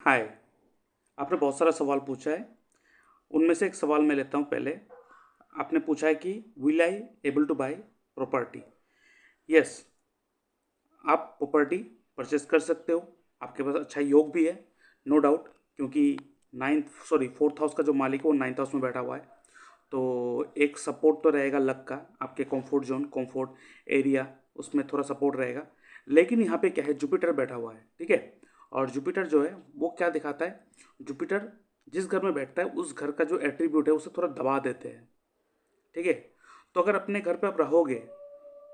हाय। आपने बहुत सारा सवाल पूछा है। उनमें से एक सवाल मैं लेता हूँ पहले। आपने पूछा है कि will I able to buy property. Yes, आप प्रॉपर्टी परचेस कर सकते हो। आपके पास अच्छा योग भी है, नो डाउट, क्योंकि फोर्थ हाउस का जो मालिक है वो नाइन्थ हाउस में बैठा हुआ है। तो एक सपोर्ट तो रहेगा लक का, आपके कंफर्ट जोन, कंफर्ट एरिया, उसमें थोड़ा सपोर्ट रहेगा। लेकिन यहाँ पे क्या है, जुपिटर बैठा हुआ है, ठीक है। और जुपिटर जो है वो क्या दिखाता है, जुपिटर जिस घर में बैठता है उस घर का जो एट्रीब्यूट है उसे थोड़ा दबा देते हैं, ठीक है। तो अगर अपने घर पे आप रहोगे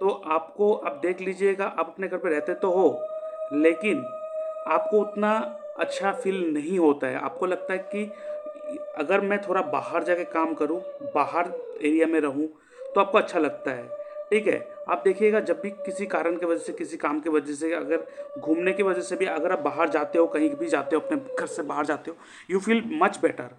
तो आपको, अब देख लीजिएगा, आप अपने घर पे रहते तो हो, लेकिन आपको उतना अच्छा फील नहीं होता है। आपको लगता है कि अगर मैं थोड़ा बाहर जाके काम करूं, बाहर एरिया में रहूं, तो आपको अच्छा लगता है, ठीक है। आप देखिएगा, जब भी किसी कारण की वजह से, किसी काम की वजह से, अगर घूमने की वजह से भी अगर आप बाहर जाते हो, कहीं भी जाते हो, अपने घर से बाहर जाते हो, you feel much better.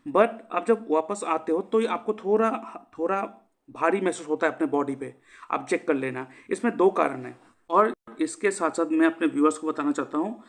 But आप जब वापस आते हो तो ये आपको थोड़ा थोड़ा भारी महसूस होता है अपने बॉडी पे। आप चेक कर लेना, इसमें दो कारण हैं। और इसके साथ साथ मैं अपने व्यूअर्स को बताना चाहता हूँ,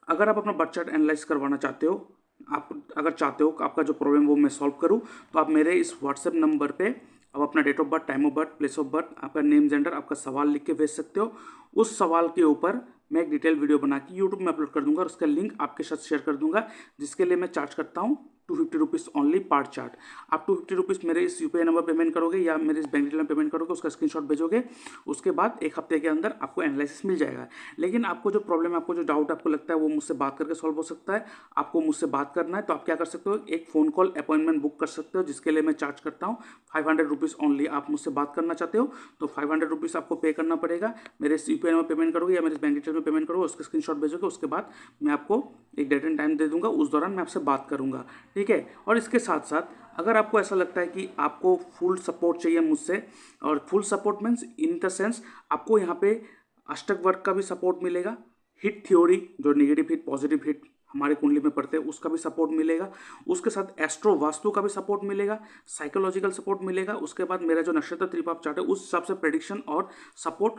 अगर आप अपना बर्थ चार्ट एनालाइज करवाना चाहते हो, आप अगर चाहते हो कि आपका जो प्रॉब्लम वो मैं सॉल्व करूँ, तो आप मेरे इस व्हाट्सएप नंबर पे आप अपना date of birth, time of birth, place of birth, आपका नेम, जेंडर, आपका सवाल लिख के भेज सकते हो। उस सवाल के ऊपर मैं एक डिटेल वीडियो बना के यूट्यूब में अपलोड कर दूंगा और उसका लिंक आपके साथ शेयर कर दूंगा, जिसके लिए मैं चार्ज करता हूँ ₹250 ओनली पार्ट चार्ट। आप ₹250 मेरे इस यूपीआई नंबर पेमेंट करोगे या मेरे इस बैंक डिटेल में पेमेंट करोगे, उसका स्क्रीनशॉट भेजोगे, उसके बाद एक हफ्ते के अंदर आपको एनालिसिस मिल जाएगा। लेकिन आपको जो प्रॉब्लम है, आपको जो डाउट आपको लगता है, वो मुझसे बात करके सॉल्व हो सकता है। आपको मुझसे बात करना है तो आप क्या कर सकते हो, एक फ़ोन कॉल अपॉइंटमेंट बुक कर सकते हो, जिसके लिए मैं चार्ज करता हूँ ₹500 ओनली। आप मुझसे बात करना चाहते हो तो ₹500 आपको पे करना पड़ेगा। मेरे इस यूपीआई नंबर पेमेंट करोगे या मेरे बैंक डिटेल में पेमेंट करोगे, उसका स्क्रीनशॉट भेजोगे, उसके बाद मैं आपको एक डेट एंड टाइम दे दूंगा, उस दौरान मैं आपसे बात करूंगा, ठीक है। और इसके साथ साथ अगर आपको ऐसा लगता है कि आपको फुल सपोर्ट चाहिए मुझसे, और full support means in the sense आपको यहाँ पे अष्टक वर्ग का भी सपोर्ट मिलेगा, हिट थ्योरी, जो नेगेटिव हिट पॉजिटिव हिट हमारे कुंडली में पढ़ते हैं, उसका भी सपोर्ट मिलेगा। उसके साथ एस्ट्रो वास्तु का भी सपोर्ट मिलेगा, साइकोलॉजिकल सपोर्ट मिलेगा। उसके बाद मेरा जो नक्षत्र त्रिपाप चार्ट है उस हिसाब से प्रेडिक्शन और सपोर्ट,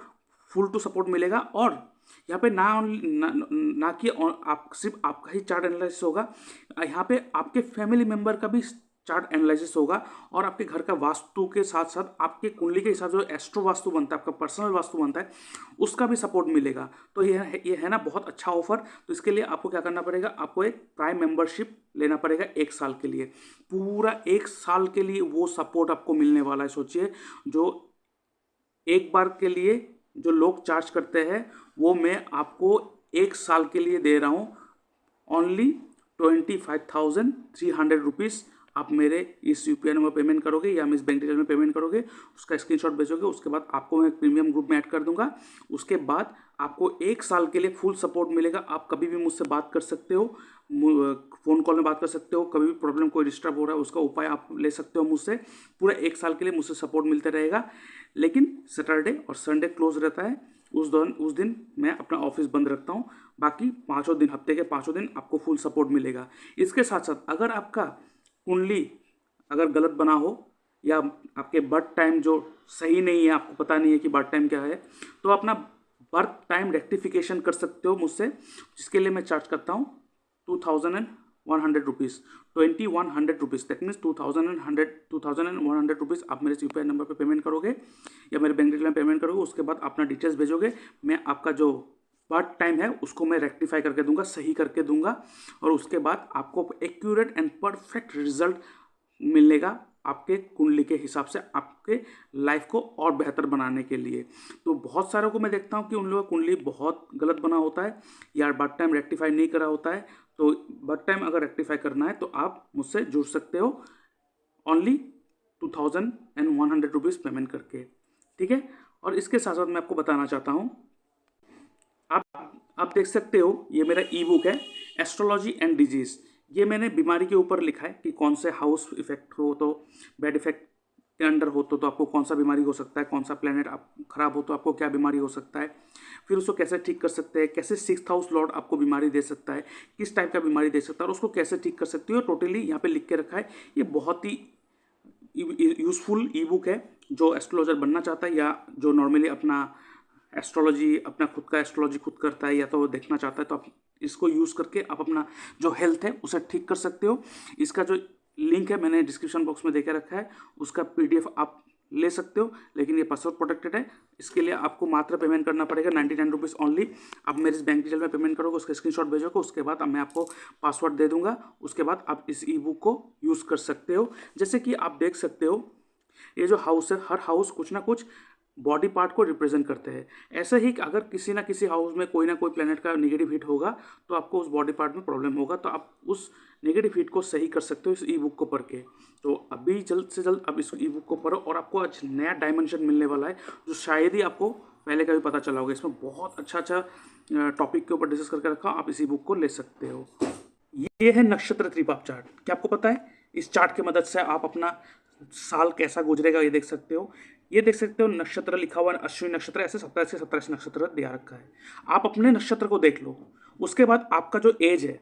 फुल टू सपोर्ट मिलेगा। और यहाँ पे ना कि आप सिर्फ आपका ही चार्ट एनालिसिस होगा, यहाँ पे आपके फैमिली मेंबर का भी चार्ट एनालिसिस होगा, और आपके घर का वास्तु के साथ साथ आपके कुंडली के हिसाब से जो एस्ट्रो वास्तु बनता है, आपका पर्सनल वास्तु बनता है, उसका भी सपोर्ट मिलेगा। तो ये है ना बहुत अच्छा ऑफर। तो इसके लिए आपको क्या करना पड़ेगा, आपको एक प्राइम मेंबरशिप लेना पड़ेगा 1 साल के लिए। पूरा 1 साल के लिए वो सपोर्ट आपको मिलने वाला है। सोचिए, जो एक बार के लिए जो लोग चार्ज करते हैं, वो मैं आपको 1 साल के लिए दे रहा हूँ ओनली ₹25,300। आप मेरे इस यूपीआई नंबर पेमेंट करोगे या इस बैंक डिटेल में पेमेंट करोगे, उसका स्क्रीनशॉट भेजोगे, उसके बाद आपको मैं प्रीमियम ग्रुप में ऐड कर दूंगा। उसके बाद आपको 1 साल के लिए फुल सपोर्ट मिलेगा। आप कभी भी मुझसे बात कर सकते हो, फ़ोन कॉल में बात कर सकते हो, कभी भी प्रॉब्लम कोई डिस्टर्ब हो रहा है उसका उपाय आप ले सकते हो मुझसे। पूरा 1 साल के लिए मुझसे सपोर्ट मिलता रहेगा। लेकिन सैटरडे और संडे क्लोज रहता है, उस दिन मैं अपना ऑफिस बंद रखता हूँ। बाकी पाँचों दिन, हफ्ते के पाँचों दिन आपको फुल सपोर्ट मिलेगा। इसके साथ साथ अगर आपका कुंडली अगर गलत बना हो, या आपके बर्थ टाइम जो सही नहीं है, आपको पता नहीं है कि बर्थ टाइम क्या है, तो अपना बर्थ टाइम रेक्टिफिकेशन कर सकते हो मुझसे, जिसके लिए मैं चार्ज करता हूँ ₹2,100, ₹2,100। दैट मीन्स 2,100 रुपीज़ आप मेरे यूपीआई नंबर पर पेमेंट करोगे या मेरे बैंक डिटेल में पेमेंट करोगे। उसके बाद अपना डिटेल्स भेजोगे, मैं आपका जो बर्थ टाइम है उसको मैं रेक्टिफाई करके दूंगा, सही करके दूंगा, और उसके बाद आपको एक्यूरेट एंड परफेक्ट रिजल्ट मिलेगा आपके कुंडली के हिसाब से, आपके लाइफ को और बेहतर बनाने के लिए। तो बहुत सारों को मैं देखता हूँ कि उन लोगों का कुंडली बहुत गलत बना होता है या बर्थ टाइम रेक्टिफाई नहीं करा होता है। तो बर्थ टाइम अगर रेक्टिफाई करना है तो आप मुझसे जुड़ सकते हो ओनली ₹2,100 पेमेंट करके, ठीक है। और इसके साथ साथ मैं आपको बताना चाहता हूँ, आप देख सकते हो, ये मेरा ई बुक है, एस्ट्रोलॉजी एंड डिजीज। ये मैंने बीमारी के ऊपर लिखा है कि कौन से हाउस इफेक्ट हो तो, बैड इफेक्ट के अंडर हो तो आपको कौन सा बीमारी हो सकता है, कौन सा प्लेनेट आप खराब हो तो आपको क्या बीमारी हो सकता है, फिर उसको कैसे ठीक कर सकते हैं, कैसे 6th हाउस लॉर्ड आपको बीमारी दे सकता है, किस टाइप का बीमारी दे सकता है और उसको कैसे ठीक कर सकती हो, टोटली यहाँ पे लिख के रखा है। ये बहुत ही यूजफुल ई बुक है। जो एस्ट्रोलॉजर बनना चाहता है या जो नॉर्मली अपना एस्ट्रोलॉजी, अपना खुद का एस्ट्रोलॉजी खुद करता है या तो वो देखना चाहता है, तो आप इसको यूज़ करके आप अपना जो हेल्थ है उसे ठीक कर सकते हो। इसका जो लिंक है मैंने डिस्क्रिप्शन बॉक्स में देके रखा है, उसका PDF आप ले सकते हो, लेकिन ये पासवर्ड प्रोटेक्टेड है। इसके लिए आपको मात्र पेमेंट करना पड़ेगा 99 रुपीज़ ओनली। आप मेरे इस बैंक डिटेल में पेमेंट करोगे, उसका स्क्रीनशॉट भेजोगे, उसके बाद अब मैं आपको पासवर्ड दे दूंगा। उसके बाद आप इस ई बुक को यूज़ कर सकते हो। जैसे कि आप देख सकते हो ये जो हाउस है, हर हाउस कुछ ना कुछ बॉडी पार्ट को रिप्रेजेंट करते हैं। ऐसे ही अगर किसी ना किसी हाउस में कोई ना कोई प्लेनेट का नेगेटिव हिट होगा तो आपको उस बॉडी पार्ट में प्रॉब्लम होगा, तो आप उस नेगेटिव हिट को सही कर सकते हो इस ई बुक को पढ़ के। तो अभी जल्द से जल्द आप इस ई बुक को पढ़ो और आपको आज नया डायमेंशन मिलने वाला है जो शायद ही आपको पहले का भी पता चला होगा। इसमें बहुत अच्छा टॉपिक के ऊपर डिस्कस करके रखा, आप इसी बुक को ले सकते हो। ये है नक्षत्र त्रिपाप चार्ट। क्या आपको पता है इस चार्ट की मदद से आप अपना साल कैसा गुजरेगा ये देख सकते हो। ये देख सकते हो नक्षत्र लिखा हुआ है, अश्विनी नक्षत्र, ऐसे 27 से 27 नक्षत्र दिया रखा है। आप अपने नक्षत्र को देख लो, उसके बाद आपका जो एज है,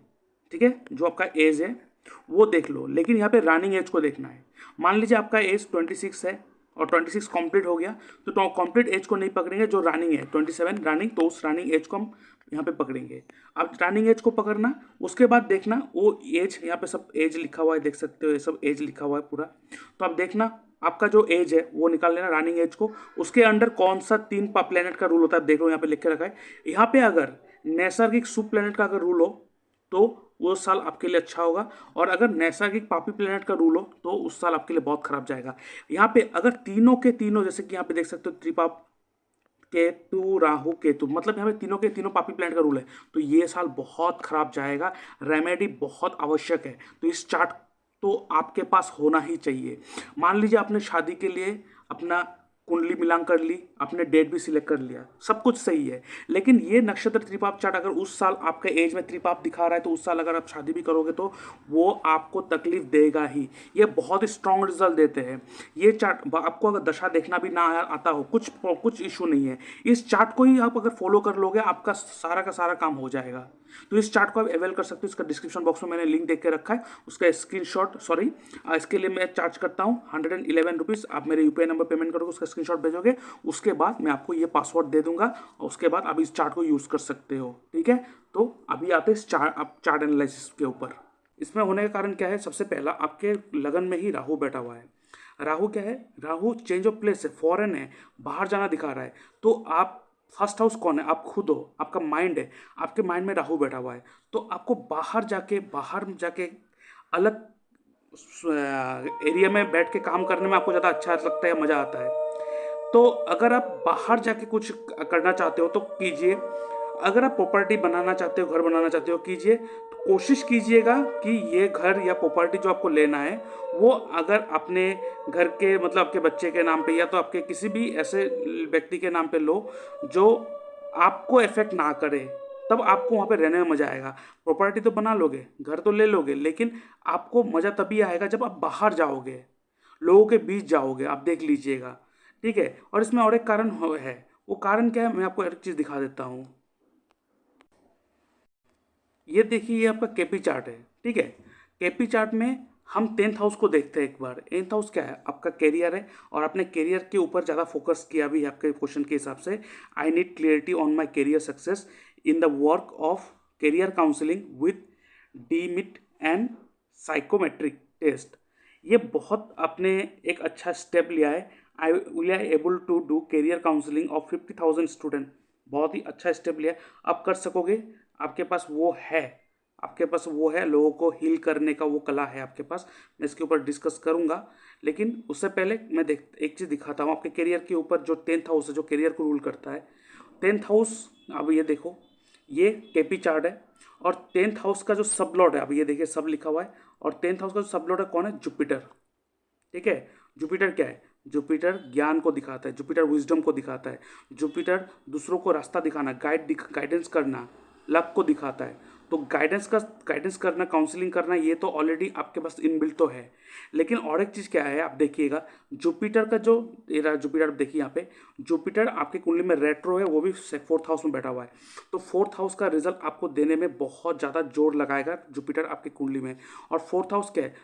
ठीक है, जो आपका एज है वो देख लो, लेकिन यहाँ पे रनिंग एज को देखना है। मान लीजिए आपका एज 26 है और 26 कंप्लीट हो गया, तो कंप्लीट एज को नहीं पकड़ेंगे, जो रनिंग है 27 रनिंग, तो उस रनिंग एज को हम यहाँ पे पकड़ेंगे। अब रनिंग एज को पकड़ना, उसके बाद देखना वो एज, यहाँ पे सब एज लिखा हुआ है, देख सकते हो ये सब एज लिखा हुआ है पूरा। तो अब देखना आपका जो एज है वो निकाल लेना रनिंग एज को, उसके अंडर कौन सा 3 प्लेनेट का रूल होता है देख लो, यहाँ पे लिख के रखा है। यहाँ पे अगर नैसर्गिक शुभ प्लेनेट का अगर रूल हो तो वो साल आपके लिए अच्छा होगा, और अगर नैसर्गिक पापी प्लेनेट का रूल हो तो उस साल आपके लिए बहुत खराब जाएगा। यहाँ पे अगर तीनों के तीनों, जैसे कि यहाँ पे देख सकते हो त्रिपाप, केतु, राहु, केतु, मतलब यहाँ पे तीनों के तीनों पापी प्लेनेट का रूल है, तो ये साल बहुत खराब जाएगा। रेमेडी बहुत आवश्यक है, तो इस चार्ट तो आपके पास होना ही चाहिए। मान लीजिए आपने शादी के लिए अपना कुंडली मिलान कर ली, आपने डेट भी सिलेक्ट कर लिया, सब कुछ सही है, लेकिन ये नक्षत्र त्रिपाप चार्ट अगर उस साल आपके एज में त्रिपाप दिखा रहा है तो उस साल अगर आप शादी भी करोगे तो वो आपको तकलीफ देगा ही। ये बहुत स्ट्रॉन्ग रिजल्ट देते हैं ये चार्ट। आपको अगर दशा देखना भी ना आता हो, कुछ इशू नहीं है, इस चार्ट को ही आप अगर फॉलो कर लोगे आपका सारा का सारा काम हो जाएगा। तो इस चार्ट को आप अवेल कर सकते हो, इसका डिस्क्रिप्शन बॉक्स में मैंने लिंक देख के रखा है, उसका स्क्रीनशॉट, सॉरी इसके लिए मैं चार्ज करता हूँ 111 रुपीज़। आप मेरे यूपीआई नंबर पेमेंट करोगे, उसका स्क्रीनशॉट भेजोगे, उसके बाद मैं आपको ये पासवर्ड दे दूंगा और उसके बाद आप इस चार्ट को यूज़ कर सकते हो, ठीक है। तो अभी आते हैं चार्ट एनालिसिस के ऊपर। इसमें होने का कारण क्या है, सबसे पहला आपके लगन में ही राहु बैठा हुआ है। राहु क्या है, राहु चेंज ऑफ प्लेस है, फॉरेन है, बाहर जाना दिखा रहा है। तो आप फर्स्ट हाउस कौन है, आप खुद हो, आपका माइंड है, आपके माइंड में राहु बैठा हुआ है, तो आपको बाहर जाके अलग एरिया में बैठ के काम करने में आपको ज़्यादा अच्छा लगता है, मज़ा आता है। तो अगर आप बाहर जाके कुछ करना चाहते हो तो कीजिए। अगर आप प्रॉपर्टी बनाना चाहते हो, घर बनाना चाहते हो, कीजिए। तो कोशिश कीजिएगा कि ये घर या प्रॉपर्टी जो आपको लेना है वो अगर अपने घर के, मतलब आपके बच्चे के नाम पे या तो आपके किसी भी ऐसे व्यक्ति के नाम पे लो जो आपको इफेक्ट ना करे, तब आपको वहाँ पे रहने में मज़ा आएगा। प्रॉपर्टी तो बना लोगे, घर तो ले लोगे, लेकिन आपको मज़ा तभी आएगा जब आप बाहर जाओगे, लोगों के बीच जाओगे, आप देख लीजिएगा, ठीक है। और इसमें और एक कारण है, वो कारण क्या है मैं आपको एक चीज़ दिखा देता हूँ। ये देखिए, ये आपका केपी चार्ट है, ठीक है। केपी चार्ट में हम 10th हाउस को देखते हैं एक बार। 10th हाउस क्या है, आपका कैरियर है, और आपने कैरियर के ऊपर ज़्यादा फोकस किया भी है आपके क्वेश्चन के हिसाब से। I need clarity on my career success in the work of career counselling with DMIT and psychometric test. ये बहुत आपने एक अच्छा स्टेप लिया है। I will I able to do career counselling of 50,000 student. बहुत ही अच्छा स्टेप लिया है, आप कर सकोगे, आपके पास वो है, आपके पास वो है, लोगों को हील करने का वो कला है आपके पास। मैं इसके ऊपर डिस्कस करूंगा, लेकिन उससे पहले मैं एक चीज़ दिखाता हूँ आपके करियर के ऊपर। जो 10th हाउस है, जो करियर को रूल करता है, 10th हाउस, अब ये देखो, ये केपी चार्ट है, और 10th हाउस का जो सब लॉर्ड है, अब ये देखिए सब लिखा हुआ है, और 10th हाउस का जो सब लॉर्ड है कौन है, जुपिटर, ठीक है। जुपिटर क्या है, जुपिटर ज्ञान को दिखाता है, जुपिटर विजडम को दिखाता है, जुपिटर दूसरों को रास्ता दिखाना, गाइडेंस करना, लक को दिखाता है। तो गाइडेंस करना, काउंसलिंग करना, ये तो ऑलरेडी आपके पास इनबिल्ट तो है। लेकिन और एक चीज़ क्या है, आप देखिएगा, जुपिटर का जो जुपिटर देखिए यहाँ पे, जुपिटर आपकी कुंडली में रेट्रो है, वो भी 4th हाउस में बैठा हुआ है। तो 4th हाउस का रिजल्ट आपको देने में बहुत ज़्यादा जोर लगाएगा जुपिटर आपकी कुंडली में। और 4th हाउस क्या है,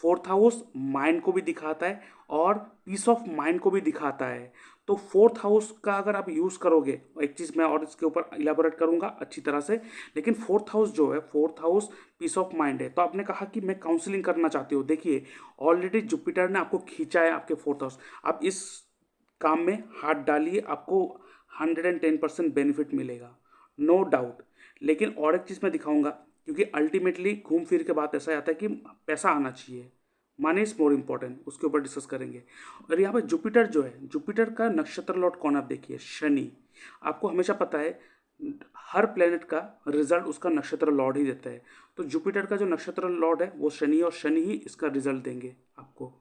4th हाउस माइंड को भी दिखाता है और पीस ऑफ माइंड को भी दिखाता है। तो फोर्थ हाउस का अगर आप यूज़ करोगे, एक चीज़ मैं और इसके ऊपर इलाबोरेट करूँगा अच्छी तरह से, लेकिन फोर्थ हाउस जो है, fourth house peace of mind है। तो आपने कहा कि मैं काउंसलिंग करना चाहती हूँ, देखिए ऑलरेडी जुपिटर ने आपको खींचा है आपके फोर्थ हाउस। आप इस काम में हाथ डालिए, आपको 110% बेनिफिट मिलेगा, नो डाउट। लेकिन और एक चीज़ मैं दिखाऊंगा, क्योंकि अल्टीमेटली घूम फिर के बात ऐसा आता है कि पैसा आना चाहिए, मनी इज मोर इम्पोर्टेंट, उसके ऊपर डिस्कस करेंगे। और यहाँ पे जुपिटर जो है, जुपिटर का नक्षत्र लॉर्ड कौन, आप देखिए शनि। आपको हमेशा पता है हर प्लेनेट का रिजल्ट उसका नक्षत्र लॉर्ड ही देता है। तो जुपिटर का जो नक्षत्र लॉर्ड है वो शनि, और शनि ही इसका रिजल्ट देंगे आपको,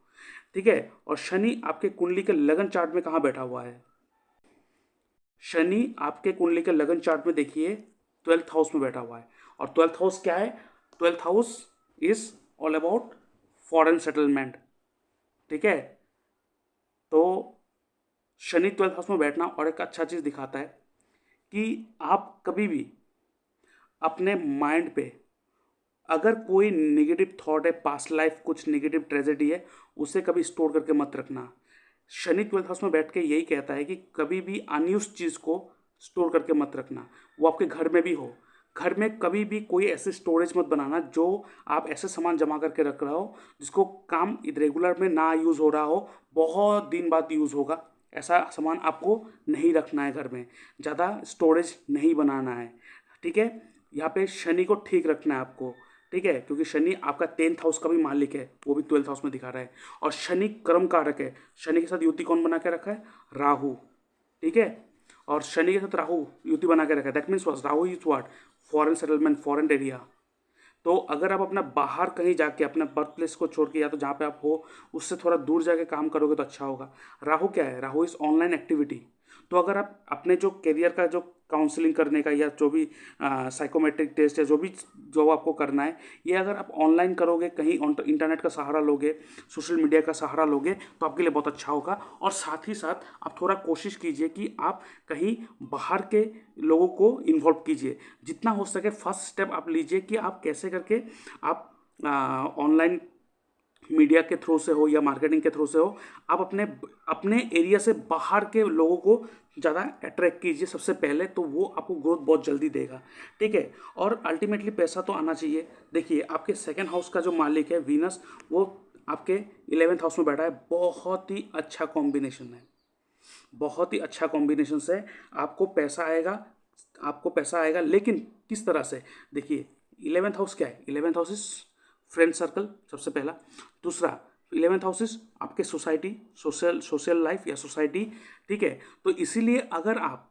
ठीक है। और शनि आपके कुंडली के लगन चार्ट में कहाँ बैठा हुआ है? शनि आपके कुंडली के लगन चार्ट में देखिए 12th हाउस में बैठा हुआ है। और 12th हाउस क्या है? 12th house is all about foreign settlement, ठीक है। तो शनि 12th हाउस में बैठना और एक अच्छा चीज़ दिखाता है कि आप कभी भी अपने माइंड पे अगर कोई नेगेटिव थॉट है, पास्ट लाइफ कुछ नेगेटिव ट्रेजेडी है, उसे कभी स्टोर करके मत रखना। शनि 12th हाउस में बैठ के यही कहता है कि कभी भी अनयूज चीज़ को स्टोर करके मत रखना, वो आपके घर में भी हो। घर में कभी भी कोई ऐसे स्टोरेज मत बनाना जो आप ऐसे सामान जमा करके रख रहा हो जिसको काम रेगुलर में ना यूज़ हो रहा हो, बहुत दिन बाद यूज़ होगा, ऐसा सामान आपको नहीं रखना है घर में। ज़्यादा स्टोरेज नहीं बनाना है, ठीक है। यहाँ पे शनि को ठीक रखना है आपको, ठीक है, क्योंकि शनि आपका 10th हाउस का भी मालिक है, वो भी 12th हाउस में दिखा रहा है। और शनि कर्म कारक है। शनि के साथ युति कौन बना के रखा है? राहु, ठीक है। और शनि के साथ राहु युति बना के रखा है, that means Rahu is what? Foreign settlement, foreign area. तो अगर आप अपना बाहर कहीं जाके अपने बर्थ प्लेस को छोड़ के, या तो जहाँ पे आप हो उससे थोड़ा दूर जाके काम करोगे तो अच्छा होगा। राहु क्या है? Rahu is online activity. तो अगर आप अपने जो करियर का जो काउंसलिंग करने का, या जो भी साइकोमेट्रिक टेस्ट या जो भी जो आपको करना है, ये अगर आप ऑनलाइन करोगे, कहीं इंटरनेट का सहारा लोगे, सोशल मीडिया का सहारा लोगे, तो आपके लिए बहुत अच्छा होगा। और साथ ही साथ आप थोड़ा कोशिश कीजिए कि आप कहीं बाहर के लोगों को इन्वॉल्व कीजिए, जितना हो सके फर्स्ट स्टेप आप लीजिए कि आप कैसे करके आप ऑनलाइन मीडिया के थ्रू से हो या मार्केटिंग के थ्रू से हो, आप अपने अपने एरिया से बाहर के लोगों को ज़्यादा अट्रैक्ट कीजिए सबसे पहले, तो वो आपको ग्रोथ बहुत जल्दी देगा, ठीक है। और अल्टीमेटली पैसा तो आना चाहिए। देखिए आपके सेकंड हाउस का जो मालिक है वीनस, वो आपके 11th हाउस में बैठा है। बहुत ही अच्छा कॉम्बिनेशन है, बहुत ही अच्छा कॉम्बिनेशन से आपको पैसा आएगा, आपको पैसा आएगा। लेकिन किस तरह से? देखिए 11th हाउस क्या है? 11th house is friend circle, सबसे पहला। दूसरा 11th हाउस इज आपके सोसाइटी, सोशल लाइफ या सोसाइटी, ठीक है। तो इसीलिए अगर आप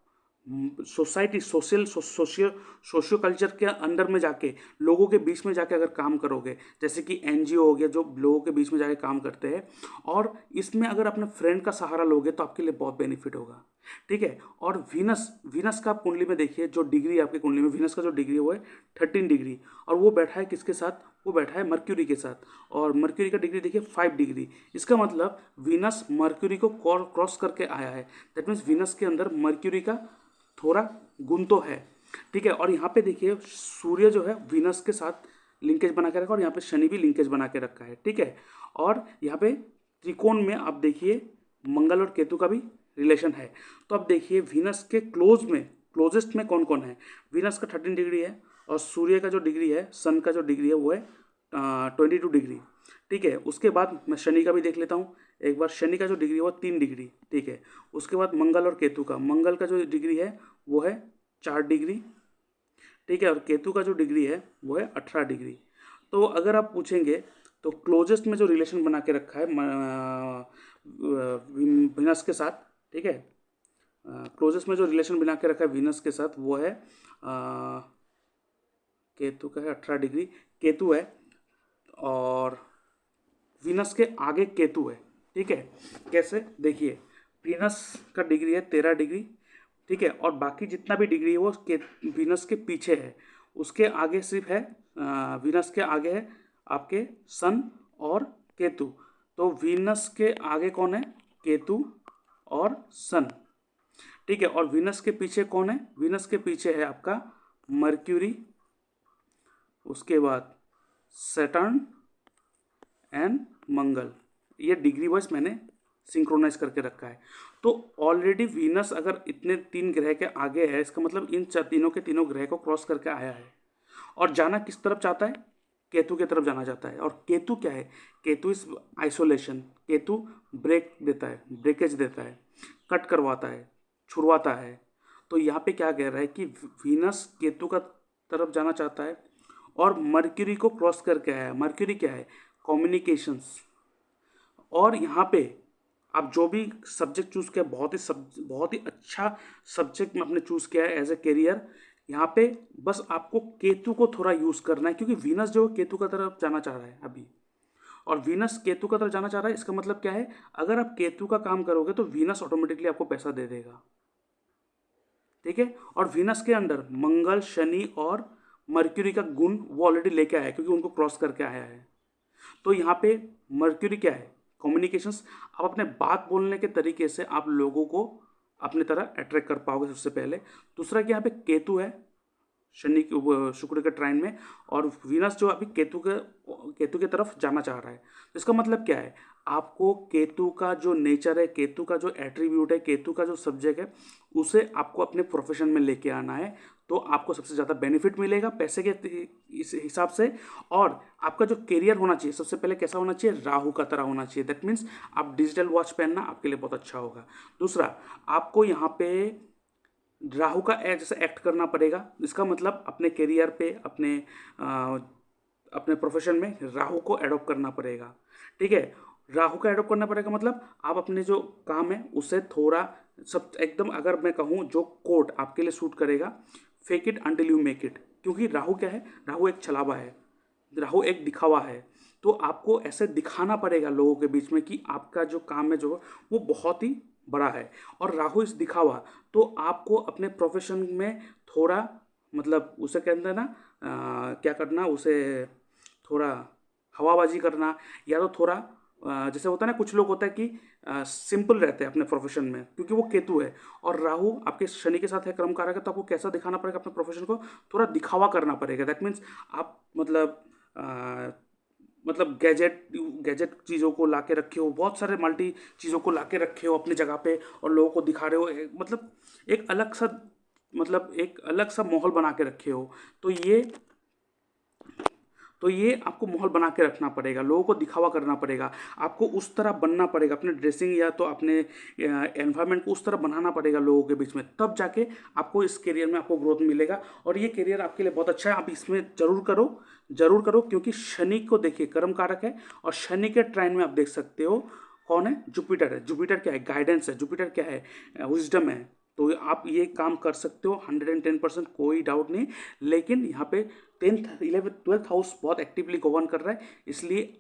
सोसाइटी, सोशियो कल्चर के अंडर में जाके, लोगों के बीच में जाके अगर काम करोगे, जैसे कि एनजीओ हो गया जो लोगों के बीच में जाके काम करते हैं, और इसमें अगर अपने फ्रेंड का सहारा लोगे तो आपके लिए बहुत बेनिफिट होगा, ठीक है। और वीनस का आप कुंडली में देखिए, जो डिग्री आपकी कुंडली में वीनस का जो डिग्री है वो है 13 डिग्री, और वो बैठा है किसके साथ? वो बैठा है मर्क्यूरी के साथ। और मर्क्यूरी का डिग्री देखिए 5 डिग्री। इसका मतलब वीनस मर्क्यूरी को क्रॉस करके आया है, दैट मीन्स वीनस के अंदर मर्क्यूरी का थोड़ा गुण तो है, ठीक है। और यहाँ पे देखिए सूर्य जो है वीनस के साथ लिंकेज बना के रखा, और यहाँ पे शनि भी लिंकेज बना के रखा है, ठीक है। और यहाँ पे त्रिकोण में आप देखिए मंगल और केतु का भी रिलेशन है। तो अब देखिए वीनस के क्लोजेस्ट में कौन कौन है? वीनस का 13 डिग्री है, और सूर्य का जो डिग्री है, सन का जो डिग्री है वो है 22 डिग्री, ठीक है। उसके बाद मैं शनि का भी देख लेता हूँ एक बार। शनि का जो डिग्री है वो 3 डिग्री, ठीक है। उसके बाद मंगल और केतु का, मंगल का जो डिग्री है वो है 4 डिग्री, ठीक है। और केतु का जो डिग्री है वो है 18 डिग्री। तो अगर आप पूछेंगे तो क्लोजेस्ट में जो रिलेशन बना के रखा है वीनस के साथ, ठीक है, क्लोजेस्ट में जो रिलेशन बना के रखा है वीनस के साथ वो है केतु का है 18 डिग्री, केतु है। और वीनस के आगे केतु है, ठीक है। कैसे? देखिए वीनस का डिग्री है 13 डिग्री, ठीक है। और बाकी जितना भी डिग्री है वो वीनस के पीछे है, उसके आगे सिर्फ है वीनस के आगे है आपके सन और केतु। तो वीनस के आगे कौन है? केतु और सन, ठीक है। और वीनस के पीछे कौन है? वीनस के पीछे है आपका मर्क्यूरी, उसके बाद सैटर्न एंड मंगल। ये डिग्री वाइज मैंने सिंक्रोनाइज करके रखा है। तो ऑलरेडी वीनस अगर इतने 3 ग्रह के आगे है, इसका मतलब इन तीनों के तीनों ग्रह को क्रॉस करके आया है और जाना किस तरफ चाहता है, केतु की तरफ जाना चाहता है। और केतु क्या है, केतु इस आइसोलेशन, केतु ब्रेक देता है, ब्रेकेज देता है, कट करवाता है, छुड़वाता है। तो यहाँ पे क्या कह रहा है कि वीनस केतु का तरफ जाना चाहता है और मर्क्यूरी को क्रॉस करके आया है। मर्क्यूरी क्या है, कम्युनिकेशंस। और यहाँ पे आप जो भी सब्जेक्ट चूज़ किया, बहुत ही अच्छा सब्जेक्ट में आपने चूज़ किया है एज ए करियर। यहाँ पे बस आपको केतु को थोड़ा यूज़ करना है, क्योंकि वीनस जो है केतु का तरफ जाना चाह रहा है अभी, और वीनस केतु का तरफ जाना चाह रहा है। इसका मतलब क्या है, अगर आप केतु का काम करोगे तो वीनस ऑटोमेटिकली आपको पैसा दे देगा, ठीक है। और वीनस के अंडर मंगल, शनि और मर्क्यूरी का गुण वो ऑलरेडी लेके आया है, क्योंकि उनको क्रॉस करके आया है। तो यहाँ पे मर्क्यूरी क्या है, कम्युनिकेशंस। आप अपने बात बोलने के तरीके से आप लोगों को अपनी तरह अट्रैक्ट कर पाओगे सबसे पहले। दूसरा कि यहाँ पे केतु है शनि शुक्र के ट्राइन में, और वीनस जो अभी केतु के तरफ जाना चाह रहा है। तो इसका मतलब क्या है, आपको केतु का जो नेचर है, केतु का जो एट्रीब्यूट है, केतु का जो सब्जेक्ट है, उसे आपको अपने प्रोफेशन में लेके आना है। तो आपको सबसे ज़्यादा बेनिफिट मिलेगा पैसे के इस हिसाब से। और आपका जो करियर होना चाहिए सबसे पहले कैसा होना चाहिए, राहु का तरह होना चाहिए। दैट मीन्स आप डिजिटल वॉच पहनना आपके लिए बहुत अच्छा होगा। दूसरा, आपको यहाँ पे राहु का जैसे एक्ट करना पड़ेगा। इसका मतलब अपने करियर पे, अपने प्रोफेशन में राहु को एडॉप्ट करना पड़ेगा, ठीक है। राहु का एडॉप्ट करना पड़ेगा मतलब आप अपने जो काम है उससे थोड़ा सब एकदम, अगर मैं कहूँ जो कोट आपके लिए सूट करेगा, fake it until you make it. क्योंकि राहु क्या है, राहु एक छलावा है, राहु एक दिखावा है। तो आपको ऐसे दिखाना पड़ेगा लोगों के बीच में कि आपका जो काम है जो वो बहुत ही बड़ा है। और राहु इस दिखावा, तो आपको अपने प्रोफेशन में थोड़ा मतलब उसे कहते हैं ना, क्या करना उसे, थोड़ा हवाबाजी करना, या तो थोड़ा जैसे होता है ना, कुछ लोग होता है कि सिंपल रहते हैं अपने प्रोफेशन में, क्योंकि वो केतु है और राहु आपके शनि के साथ है कर्म कारक है। तो आपको कैसा दिखाना पड़ेगा अपने प्रोफेशन को, थोड़ा दिखावा करना पड़ेगा। दैट मीन्स आप मतलब गैजेट चीज़ों को ला के रखे हो, बहुत सारे मल्टी चीज़ों को ला के रखे हो अपनी जगह पे और लोगों को दिखा रहे हो, मतलब एक अलग सा माहौल बना के रखे हो। तो ये आपको माहौल बना के रखना पड़ेगा, लोगों को दिखावा करना पड़ेगा, आपको उस तरह बनना पड़ेगा, अपने ड्रेसिंग या तो अपने एनवायरनमेंट को उस तरह बनाना पड़ेगा लोगों के बीच में, तब जाके आपको इस करियर में आपको ग्रोथ मिलेगा। और ये करियर आपके लिए बहुत अच्छा है, आप इसमें जरूर करो, क्योंकि शनि को देखिए कर्म कारक है, और शनि के ट्राइन में आप देख सकते हो कौन है, जुपिटर है। जुपिटर क्या है, गाइडेंस है। जुपिटर क्या है, विजडम है। तो आप ये काम कर सकते हो 110%, कोई डाउट नहीं। लेकिन यहाँ पे 10th 11th 12th हाउस बहुत एक्टिवली गवर्न कर रहा है, इसलिए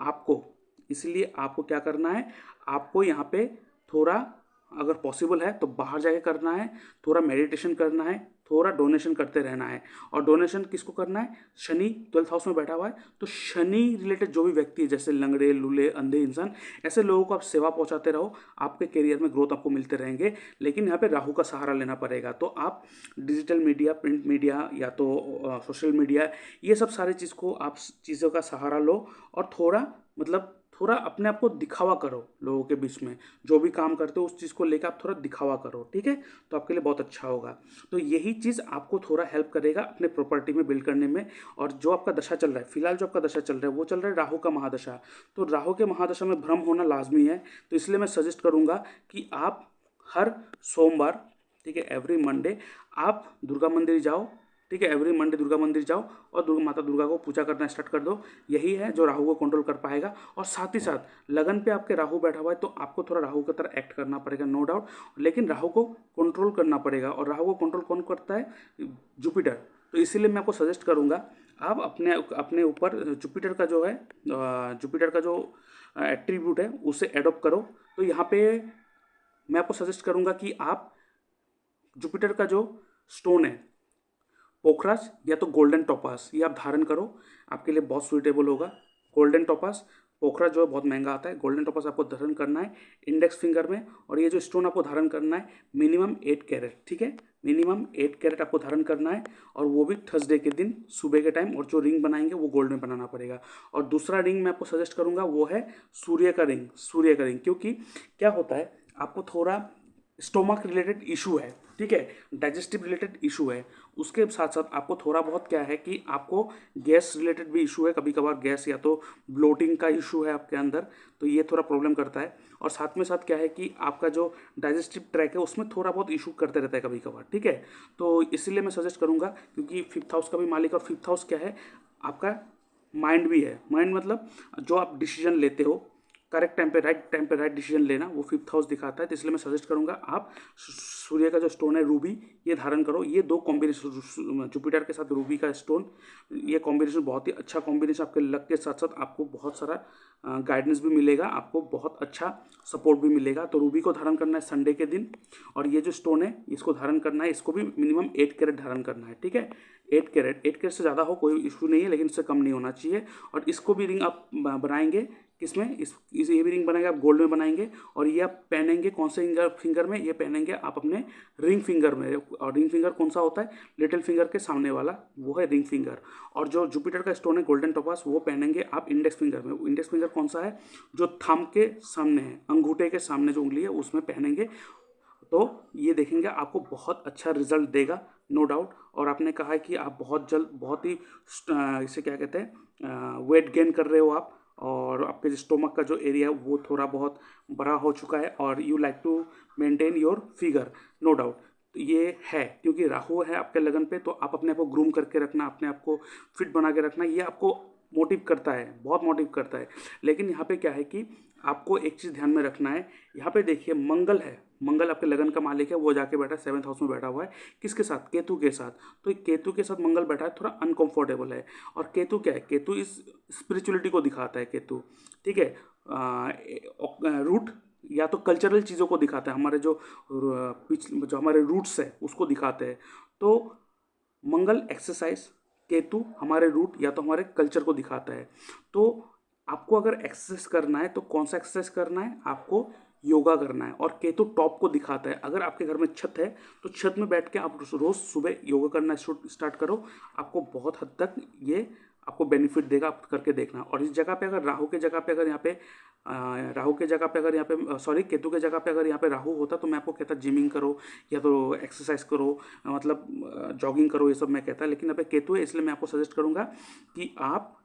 आपको क्या करना है, आपको यहाँ पे थोड़ा अगर पॉसिबल है तो बाहर जाके करना है, थोड़ा मेडिटेशन करना है, थोड़ा डोनेशन करते रहना है। और डोनेशन किसको करना है, शनि 12th हाउस में बैठा हुआ है, तो शनि रिलेटेड जो भी व्यक्ति है, जैसे लंगड़े लूले अंधे इंसान, ऐसे लोगों को आप सेवा पहुंचाते रहो, आपके करियर में ग्रोथ आपको मिलते रहेंगे। लेकिन यहाँ पे राहु का सहारा लेना पड़ेगा। तो आप डिजिटल मीडिया, प्रिंट मीडिया या तो सोशल मीडिया, ये सब सारी चीज़ों का सहारा लो, और थोड़ा अपने आप को दिखावा करो लोगों के बीच में। जो भी काम करते हो उस चीज़ को लेकर आप थोड़ा दिखावा करो, ठीक है। तो आपके लिए बहुत अच्छा होगा। तो यही चीज़ आपको थोड़ा हेल्प करेगा अपने प्रॉपर्टी में बिल्ड करने में। और जो आपका दशा चल रहा है, फिलहाल जो आपका दशा चल रहा है वो चल रहा है राहु का महादशा। तो राहु के महादशा में भ्रम होना लाजमी है। तो इसलिए मैं सजेस्ट करूँगा कि आप हर सोमवार, ठीक है, एवरी मंडे आप दुर्गा मंदिर जाओ, ठीक है, एवरी मंडे दुर्गा मंदिर जाओ और माता दुर्गा को पूजा करना स्टार्ट कर दो। यही है जो राहु को कंट्रोल कर पाएगा। और साथ ही साथ लगन पे आपके राहु बैठा हुआ है, तो आपको थोड़ा राहु की तरह एक्ट करना पड़ेगा, नो डाउट। लेकिन राहु को कंट्रोल करना पड़ेगा, और राहु को कंट्रोल कौन करता है, जुपिटर। तो इसीलिए मैं आपको सजेस्ट करूँगा आप अपने ऊपर जुपिटर का जो एट्रीब्यूट है उसे एडॉप्ट करो। तो यहाँ पे मैं आपको सजेस्ट करूँगा कि आप जुपिटर का जो स्टोन है, पोखराज या तो गोल्डन टोपास, ये आप धारण करो, आपके लिए बहुत सुइटेबल होगा। गोल्डन टोपास, पोखराज जो है बहुत महंगा आता है, गोल्डन टोपास आपको धारण करना है इंडेक्स फिंगर में। और ये जो स्टोन आपको धारण करना है मिनिमम 8 कैरेट, ठीक है, मिनिमम 8 कैरेट आपको धारण करना है, और वो भी थर्सडे के दिन सुबह के टाइम। और जो रिंग बनाएंगे वो गोल्ड में बनाना पड़ेगा। और दूसरा रिंग मैं आपको सजेस्ट करूँगा वो है सूर्य का रिंग। क्योंकि क्या होता है, आपको थोड़ा स्टोमक रिलेटेड इशू है, ठीक है, डाइजेस्टिव रिलेटेड इशू है, उसके साथ साथ आपको थोड़ा बहुत क्या है कि आपको गैस रिलेटेड भी इशू है, कभी कभार गैस या तो ब्लोटिंग का इशू है आपके अंदर, तो ये थोड़ा प्रॉब्लम करता है। और साथ में साथ क्या है कि आपका जो डाइजेस्टिव ट्रैक है उसमें थोड़ा बहुत इशू करते रहता है कभी कभार, ठीक है। तो इसीलिए मैं सजेस्ट करूँगा, क्योंकि फिफ्थ हाउस का भी मालिक, और फिफ्थ हाउस क्या है आपका माइंड भी है। माइंड मतलब जो आप डिसीजन लेते हो करेक्ट टाइम पे राइट डिसीजन लेना, वो फिफ्थ हाउस दिखाता है। तो इसलिए मैं सजेस्ट करूंगा आप सूर्य का जो स्टोन है रूबी, ये धारण करो। ये दो कॉम्बिनेशन, जुपिटर के साथ रूबी का स्टोन, ये कॉम्बिनेशन बहुत ही अच्छा कॉम्बिनेशन, आपके लक के साथ साथ आपको बहुत सारा गाइडेंस भी मिलेगा, आपको बहुत अच्छा सपोर्ट भी मिलेगा। तो रूबी को धारण करना है संडे के दिन, और ये जो स्टोन है इसको धारण करना है, इसको भी मिनिमम 8 कैरेट धारण करना है, ठीक है। 8 कैरेट से ज़्यादा हो कोई इशू नहीं है, लेकिन इससे कम नहीं होना चाहिए। और इसको भी रिंग आप बनाएंगे किसमें, इस ये भी रिंग बनाएंगे आप गोल्ड में बनाएंगे, और ये आप पहनेंगे कौन से फिंगर में, ये पहनेंगे आप अपने रिंग फिंगर में। और रिंग फिंगर कौन सा होता है, लिटिल फिंगर के सामने वाला, वो है रिंग फिंगर। और जो जुपिटर का स्टोन है गोल्डन टोपास, वो पहनेंगे आप इंडेक्स फिंगर में। इंडेक्स फिंगर कौन सा है, जो थंब के सामने है, अंगूठे के सामने जो उंगली है उसमें पहनेंगे। तो ये देखेंगे आपको बहुत अच्छा रिजल्ट देगा, नो डाउट। और आपने कहा है कि आप बहुत जल्द, बहुत ही इसे क्या कहते हैं, वेट गेन कर रहे हो आप, और आपके स्टोमक का जो एरिया है वो थोड़ा बहुत बड़ा हो चुका है, और you like to maintain your figure, no doubt. तो ये है क्योंकि राहु है आपके लगन पे, तो आप अपने आप को ग्रूम करके रखना, अपने आप को फिट बना के रखना, ये आपको मोटिव करता है, बहुत मोटिव करता है। लेकिन यहाँ पे क्या है कि आपको एक चीज़ ध्यान में रखना है। यहाँ पे देखिए मंगल है, मंगल आपके लगन का मालिक है, वो जाके बैठा है 7th हाउस में बैठा हुआ है, किसके साथ, केतु के साथ। तो केतु के साथ मंगल बैठा है, थोड़ा अनकंफर्टेबल है। और केतु क्या है, केतु इस स्पिरिचुअलिटी को दिखाता है केतु, ठीक है। रूट या तो कल्चरल चीज़ों को दिखाता है, हमारे जो जो हमारे रूट्स है उसको दिखाते हैं। तो मंगल एक्सरसाइज, केतु हमारे रूट या तो हमारे कल्चर को दिखाता है। तो आपको अगर एक्सरसाइज करना है तो कौन सा एक्सरसाइज करना है, आपको योगा करना है। और केतु टॉप को दिखाता है, अगर आपके घर में छत है तो छत में बैठ के आप रोज सुबह योगा करना स्टार्ट करो, आपको बहुत हद तक ये आपको बेनिफिट देगा, आप करके देखना। और इस जगह पे अगर राहु के जगह पे अगर यहाँ पे राहु के जगह पे अगर यहाँ पे सॉरी केतु के जगह पे अगर यहाँ पे राहु होता तो मैं आपको कहता जिमिंग करो या तो एक्सरसाइज करो, मतलब जॉगिंग करो, ये सब मैं कहता। लेकिन यहाँ पे केतु है, इसलिए मैं आपको सजेस्ट करूँगा कि आप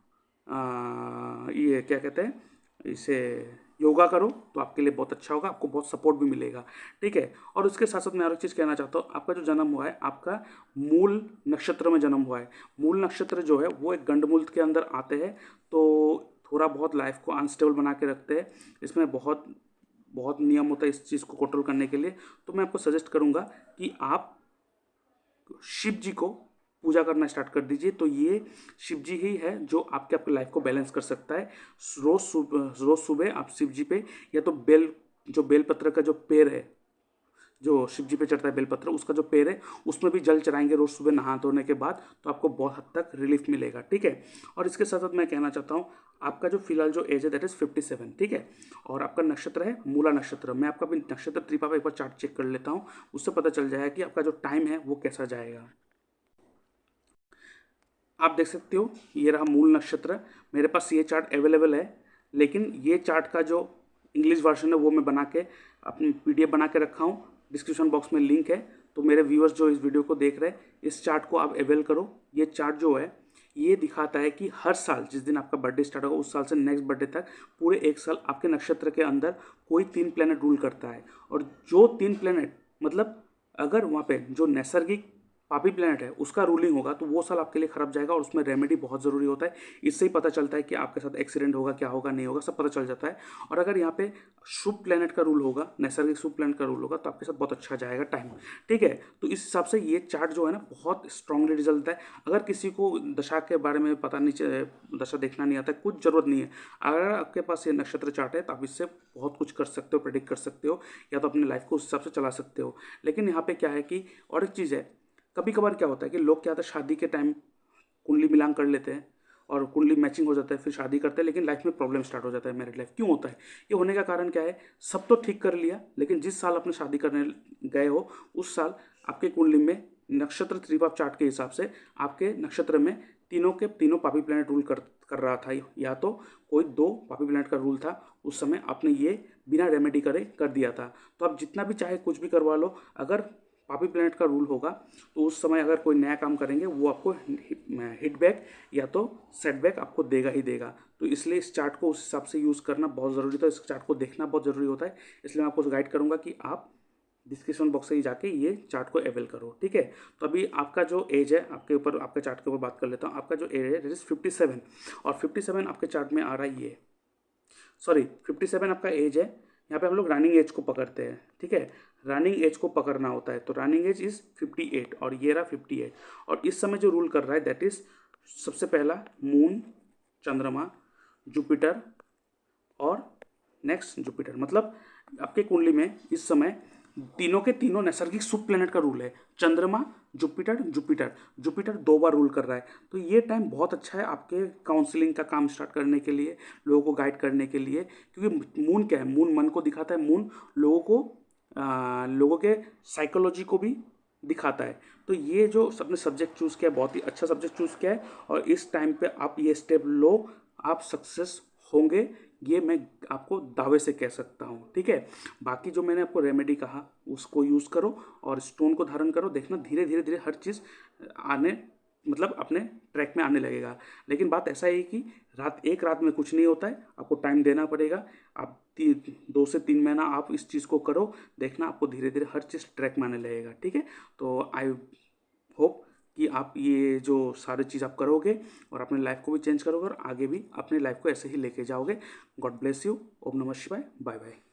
ये क्या कहते हैं, इसे योगा करो, तो आपके लिए बहुत अच्छा होगा, आपको बहुत सपोर्ट भी मिलेगा, ठीक है। और उसके साथ साथ मैं और एक चीज़ कहना चाहता हूँ, आपका जो जन्म हुआ है, आपका मूल नक्षत्र में जन्म हुआ है। मूल नक्षत्र जो है वो एक गंडमूल के अंदर आते हैं, तो थोड़ा बहुत लाइफ को अनस्टेबल बना के रखते हैं। इसमें बहुत बहुत नियम होता है इस चीज़ को कंट्रोल करने के लिए। तो मैं आपको सजेस्ट करूँगा कि आप शिव जी को पूजा करना स्टार्ट कर दीजिए। तो ये शिव जी ही है जो आपके आपके लाइफ को बैलेंस कर सकता है। रोज सुबह आप शिव जी पे या तो बेलपत्र का जो पेड़ है, जो शिव जी पे चढ़ता है बेलपत्र, उसका जो पेड़ है उसमें भी जल चढ़ाएंगे रोज सुबह नहा धोने के बाद, तो आपको बहुत हद तक रिलीफ मिलेगा, ठीक है। और इसके साथ साथ मैं कहना चाहता हूँ, आपका जो फिलहाल जो एज है दैट इज 57, ठीक है। और आपका नक्षत्र है मूला नक्षत्र। मैं आपका भी नक्षत्र त्रिपा एक बार चार्ट चेक कर लेता हूँ, उससे पता चल जाएगा कि आपका जो टाइम है वो कैसा जाएगा। आप देख सकते हो ये रहा मूल नक्षत्र, मेरे पास ये चार्ट अवेलेबल है, लेकिन ये चार्ट का जो इंग्लिश वर्जन है वो मैं बना के अपनी PDF बना के रखा हूँ, डिस्क्रिप्शन बॉक्स में लिंक है। तो मेरे व्यूअर्स जो इस वीडियो को देख रहे हैं, इस चार्ट को आप अवेल करो। ये चार्ट जो है ये दिखाता है कि हर साल जिस दिन आपका बर्थडे स्टार्ट होगा उस साल से नेक्स्ट बर्थडे तक पूरे एक साल आपके नक्षत्र के अंदर कोई 3 प्लैनेट रूल करता है। और जो 3 प्लैनेट, मतलब अगर वहाँ पे जो नैसर्गिक पापी प्लैनेट है उसका रूलिंग होगा तो वो साल आपके लिए खराब जाएगा, और उसमें रेमेडी बहुत ज़रूरी होता है। इससे ही पता चलता है कि आपके साथ एक्सीडेंट होगा, क्या होगा, नहीं होगा, सब पता चल जाता है। और अगर यहाँ पे शुभ प्लैनेट का रूल होगा, नैसर्गिक शुभ प्लैनेट का रूल होगा, तो आपके साथ बहुत अच्छा जाएगा टाइम, ठीक है। तो इस हिसाब से ये चार्ट जो है ना बहुत स्ट्रांगली रिजल्ट देता है। अगर किसी को दशा के बारे में पता नहीं, दशा देखना नहीं आता है, कुछ ज़रूरत नहीं है। अगर आपके पास ये नक्षत्र चार्ट है तो आप इससे बहुत कुछ कर सकते हो, प्रेडिक्ट कर सकते हो, या तो अपनी लाइफ को उस हिसाब से चला सकते हो। लेकिन यहाँ पे क्या है कि और एक चीज़ है, कभी कभार क्या होता है कि लोग क्या होता है शादी के टाइम कुंडली मिलान कर लेते हैं और कुंडली मैचिंग हो जाता है, फिर शादी करते हैं, लेकिन लाइफ में प्रॉब्लम स्टार्ट हो जाता है। मैरिड लाइफ क्यों होता है, ये होने का कारण क्या है, सब तो ठीक कर लिया, लेकिन जिस साल आपने शादी करने गए हो उस साल आपके कुंडली में नक्षत्र त्रिपाप चार्ट के हिसाब से आपके नक्षत्र में तीनों के तीनों पापी प्लैनेट रूल कर रहा था, या तो कोई 2 पापी प्लैनेट का रूल था उस समय, आपने ये बिना रेमेडी करे कर दिया था। तो आप जितना भी चाहे कुछ भी करवा लो, अगर पापी प्लैनेट का रूल होगा तो उस समय अगर कोई नया काम करेंगे वो आपको हिट बैक या तो सेटबैक आपको देगा ही देगा। तो इसलिए इस चार्ट को उस हिसाब से यूज़ करना बहुत ज़रूरी था, इस चार्ट को देखना बहुत ज़रूरी होता है। इसलिए मैं आपको गाइड करूँगा कि आप डिस्क्रिप्शन बॉक्स से ही जाके ये चार्ट को अवेल करो, ठीक है। तो अभी आपका जो एज है, आपके ऊपर आपके चार्ट के ऊपर बात कर लेता हूँ। आपका जो एज है दैट इज 57, और 57 आपके चार्ट में आ रहा है ये, सॉरी 57 आपका एज है। यहाँ पे हम लोग रनिंग एज को पकड़ते हैं, ठीक है। रनिंग एज को पकड़ना होता है, तो रनिंग एज इज 58 और ये रहा 58। और इस समय जो रूल कर रहा है दैट इज सबसे पहला मून, चंद्रमा, जुपिटर और नेक्स्ट जुपिटर। मतलब आपके कुंडली में इस समय तीनों के तीनों नैसर्गिक सुप प्लेनेट का रूल है। चंद्रमा, जुपिटर, जुपिटर, जुपिटर 2 बार रूल कर रहा है। तो ये टाइम बहुत अच्छा है आपके काउंसलिंग का काम स्टार्ट करने के लिए, लोगों को गाइड करने के लिए। क्योंकि मून क्या है, मून मन को दिखाता है, मून लोगों को लोगों के साइकोलॉजी को भी दिखाता है। तो ये जो सबने सब्जेक्ट चूज़ किया बहुत ही अच्छा सब्जेक्ट चूज़ किया है, और इस टाइम पे आप ये स्टेप लो, आप सक्सेस होंगे, ये मैं आपको दावे से कह सकता हूँ, ठीक है। बाकी जो मैंने आपको रेमेडी कहा उसको यूज़ करो और स्टोन को धारण करो, देखना धीरे धीरे धीरे हर चीज़ आने मतलब अपने ट्रैक में आने लगेगा। लेकिन बात ऐसा है कि एक रात में कुछ नहीं होता है, आपको टाइम देना पड़ेगा। आप 2 से 3 महीना आप इस चीज़ को करो, देखना आपको धीरे धीरे हर चीज़ ट्रैक में आने लगेगा, ठीक है। तो आई होप कि आप ये जो सारी चीज़ आप करोगे और अपने लाइफ को भी चेंज करोगे और आगे भी अपने लाइफ को ऐसे ही लेके जाओगे। God bless you. ओम नमः शिवाय। Bye bye.